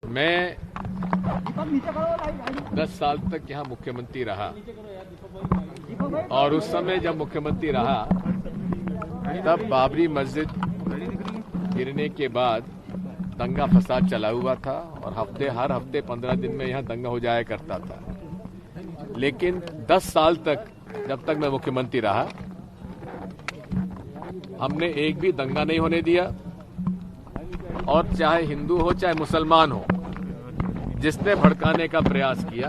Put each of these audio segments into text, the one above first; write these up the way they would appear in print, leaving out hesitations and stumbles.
मैं 10 साल तक यहाँ मुख्यमंत्री रहा और उस समय जब मुख्यमंत्री रहा तब बाबरी मस्जिद गिरने के बाद दंगा फसाद चला हुआ था और हर हफ्ते 15 दिन में यहाँ दंगा हो जाया करता था। लेकिन 10 साल तक जब तक मैं मुख्यमंत्री रहा हमने एक भी दंगा नहीं होने दिया, और चाहे हिंदू हो चाहे मुसलमान हो, जिसने भड़काने का प्रयास किया,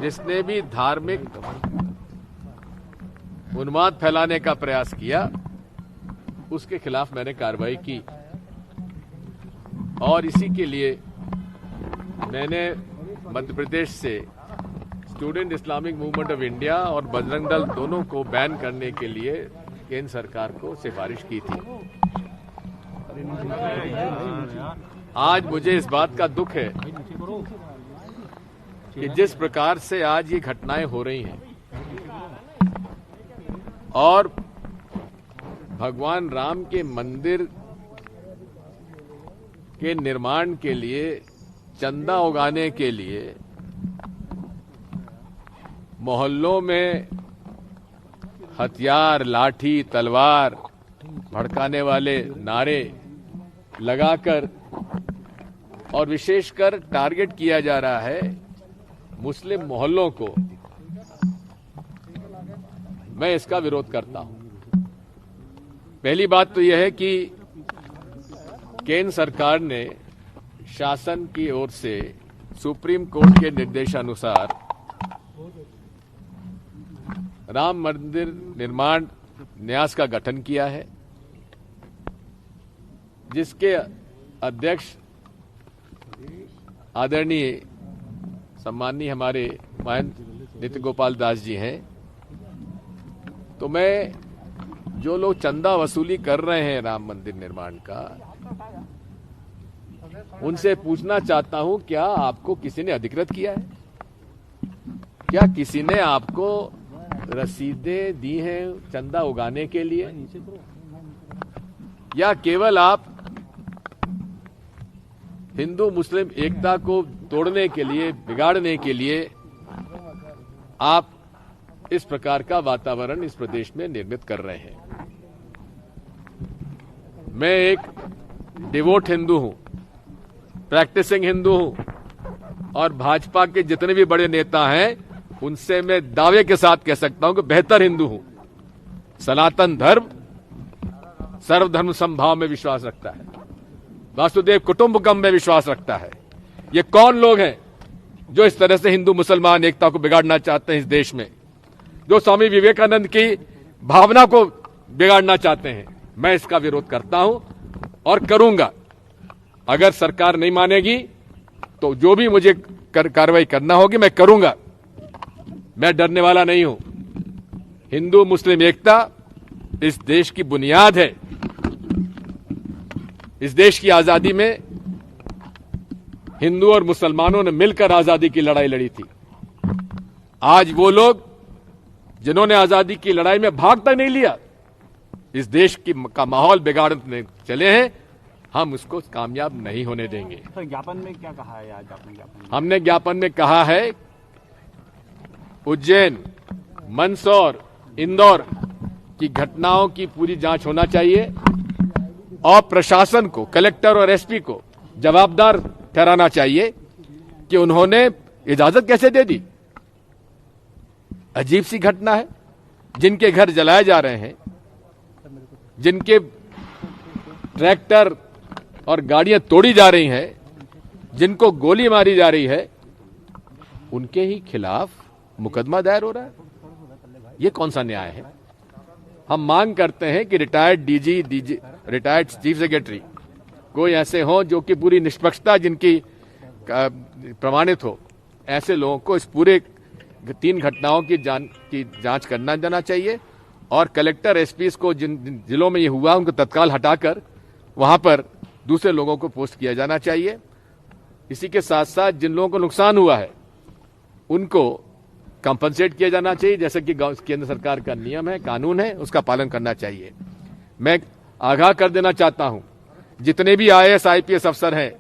जिसने भी धार्मिक उन्माद फैलाने का प्रयास किया, उसके खिलाफ मैंने कार्रवाई की। और इसी के लिए मैंने मध्य प्रदेश से student Islamic movement of India और बजरंग दल दोनों को बैन करने के लिए केंद्र सरकार को सिफारिश की थी। आज मुझे इस बात का दुख है कि जिस प्रकार से आज ये घटनाएं हो रही हैं और भगवान राम के मंदिर के निर्माण के लिए चंदा उगाने के लिए मोहल्लों में हथियार, लाठी, तलवार, भड़काने वाले नारे लगाकर और विशेषकर टारगेट किया जा रहा है मुस्लिम मोहल्लों को, मैं इसका विरोध करता हूं। पहली बात तो यह है कि केंद्र सरकार ने शासन की ओर से सुप्रीम कोर्ट के निर्देशानुसार राम मंदिर निर्माण न्यास का गठन किया है, जिसके अध्यक्ष आदरणीय सम्माननीय हमारे महंत नित्य गोपाल दास जी हैं। तो मैं जो लोग चंदा वसूली कर रहे हैं राम मंदिर निर्माण का, उनसे पूछना चाहता हूं, क्या आपको किसी ने अधिकृत किया है? क्या किसी ने आपको रसीदें दी हैं चंदा उगाने के लिए, या केवल आप हिंदू मुस्लिम एकता को तोड़ने के लिए, बिगाड़ने के लिए आप इस प्रकार का वातावरण इस प्रदेश में निर्मित कर रहे हैं? मैं एक डिवोट हिंदू हूं, प्रैक्टिसिंग हिंदू हूं, और भाजपा के जितने भी बड़े नेता हैं उनसे मैं दावे के साथ कह सकता हूं कि बेहतर हिंदू हूं। सनातन धर्म सर्वधर्म समभाव में विश्वास रखता है, वासुदेव कुटुंबकम में विश्वास रखता है। ये कौन लोग हैं जो इस तरह से हिंदू मुसलमान एकता को बिगाड़ना चाहते हैं इस देश में, जो स्वामी विवेकानंद की भावना को बिगाड़ना चाहते हैं? मैं इसका विरोध करता हूं और करूंगा। अगर सरकार नहीं मानेगी तो जो भी मुझे कार्रवाई करना होगी मैं करूंगा। मैं डरने वाला नहीं हूं। हिंदू मुस्लिम एकता इस देश की बुनियाद है। इस देश की आजादी में हिंदू और मुसलमानों ने मिलकर आजादी की लड़ाई लड़ी थी। आज वो लोग जिन्होंने आजादी की लड़ाई में भाग तक नहीं लिया, इस देश का माहौल बिगाड़ने चले हैं, हम उसको कामयाब नहीं होने देंगे। सर, ज्ञापन में क्या कहा है आज आपने? हमने ज्ञापन में कहा है उज्जैन, मंदसौर, इंदौर की घटनाओं की पूरी जांच होना चाहिए और प्रशासन को, कलेक्टर और एसपी को जवाबदार ठहराना चाहिए कि उन्होंने इजाजत कैसे दे दी। अजीब सी घटना है। जिनके घर जलाए जा रहे हैं, जिनके ट्रैक्टर और गाड़ियां तोड़ी जा रही हैं, जिनको गोली मारी जा रही है, उनके ही खिलाफ मुकदमा दायर हो रहा है। ये कौन सा न्याय है? हम मांग करते हैं कि retired DG, retired chief secretary कोई ऐसे हों जो कि पूरी निष्पक्षता जिनकी प्रमाणित हो, ऐसे लोगों को इस पूरे 3 घटनाओं की जांच करना जाना चाहिए। और कलेक्टर, एसपीस को जिन जिलों में ये हुआ उनको तत्काल हटाकर वहां पर दूसरे लोगों को पोस्ट किया जाना चाहिए। इसी के साथ साथ जिन लोगों को नुकसान हुआ है उनको कंपनसेट किया जाना चाहिए, जैसे कि केंद्र सरकार का नियम है, कानून है, उसका पालन करना चाहिए। मैं आगाह कर देना चाहता हूं, जितने भी आईएएस आईपीएस अफसर हैं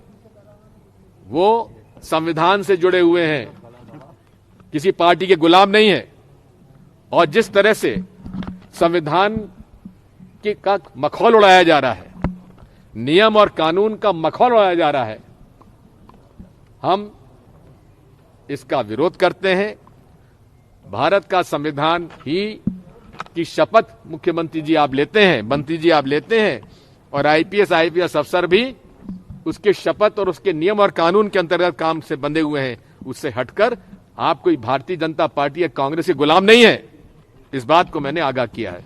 वो संविधान से जुड़े हुए हैं, किसी पार्टी के गुलाम नहीं है। और जिस तरह से संविधान का मखौल उड़ाया जा रहा है, नियम और कानून का मखौल उड़ाया जा रहा है, हम इसका विरोध करते हैं। भारत का संविधान ही की शपथ मुख्यमंत्री जी आप लेते हैं, मंत्री जी आप लेते हैं, और आईपीएस अफसर भी उसके शपथ और उसके नियम और कानून के अंतर्गत काम से बंधे हुए हैं। उससे हटकर आप कोई भारतीय जनता पार्टी या कांग्रेस के गुलाम नहीं है, इस बात को मैंने आगाह किया है।